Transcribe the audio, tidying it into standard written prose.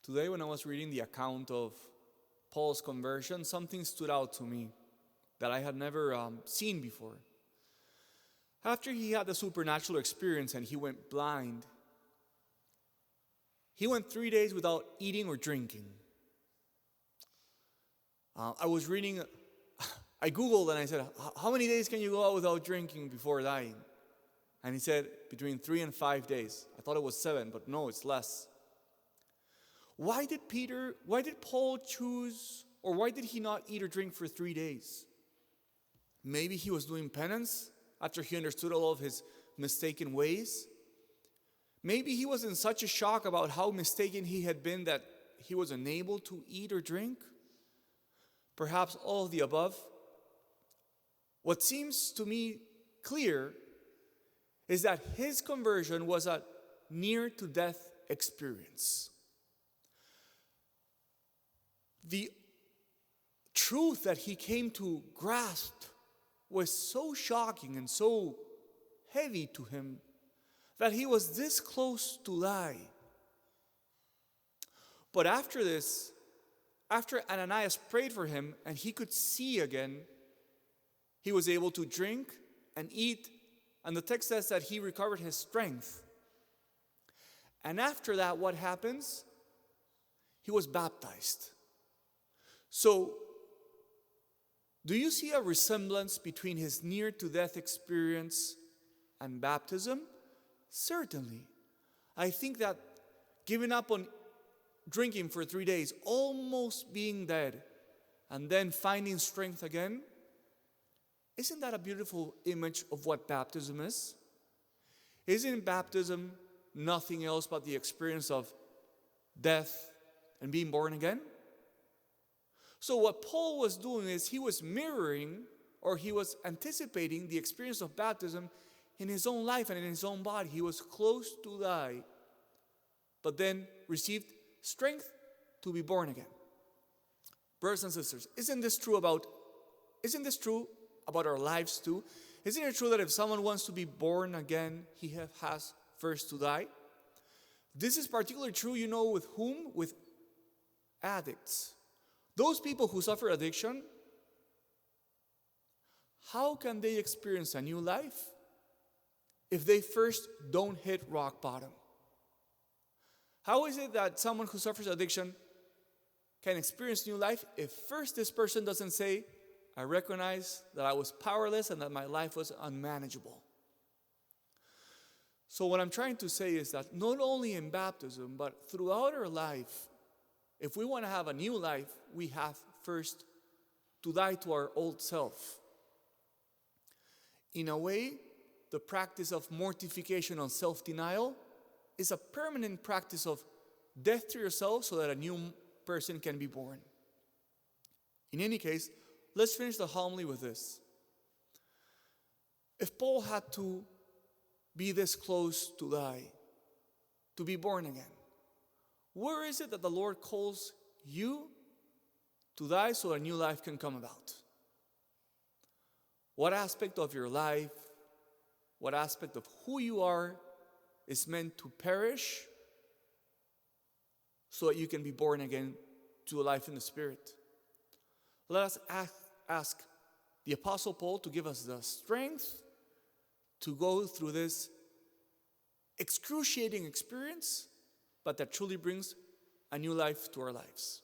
Today, when I was reading the account of Paul's conversion, something stood out to me that I had never seen before. After he had the supernatural experience and he went blind, he went 3 days without eating or drinking. I was reading, I Googled and I said, how many days can you go out without drinking before dying? And he said, between 3 and 5 days. I thought it was 7, but no, it's less. Why did Paul choose, or why did he not eat or drink for 3 days? Maybe he was doing penance after he understood all of his mistaken ways. Maybe he was in such a shock about how mistaken he had been that he was unable to eat or drink. Perhaps all of the above. What seems to me clear is that his conversion was a near-to-death experience. The truth that he came to grasp was so shocking and so heavy to him that he was this close to die. But after this, after Ananias prayed for him and he could see again, he was able to drink and eat, and the text says that he recovered his strength. And after that, what happens? He was baptized. So, do you see a resemblance between his near-to-death experience and baptism? Certainly. I think that giving up on drinking for 3 days, almost being dead, and then finding strength again, isn't that a beautiful image of what baptism is? Isn't baptism nothing else but the experience of death and being born again? So what Paul was doing is he was mirroring, or he was anticipating the experience of baptism in his own life and in his own body. He was close to die, but then received strength to be born again. Brothers and sisters, isn't this true about our lives too? Isn't it true that if someone wants to be born again, he has first to die? This is particularly true, with whom? With addicts. Those people who suffer addiction, how can they experience a new life if they first don't hit rock bottom? How is it that someone who suffers addiction can experience new life if first this person doesn't say, I recognize that I was powerless and that my life was unmanageable? So what I'm trying to say is that not only in baptism, but throughout our life, if we want to have a new life, we have first to die to our old self. In a way, the practice of mortification and self-denial is a permanent practice of death to yourself so that a new person can be born. In any case, let's finish the homily with this. If Paul had to be this close to die, to be born again, where is it that the Lord calls you to die so a new life can come about? What aspect of your life, what aspect of who you are is meant to perish so that you can be born again to a life in the Spirit? Let us ask the Apostle Paul to give us the strength to go through this excruciating experience, but that truly brings a new life to our lives.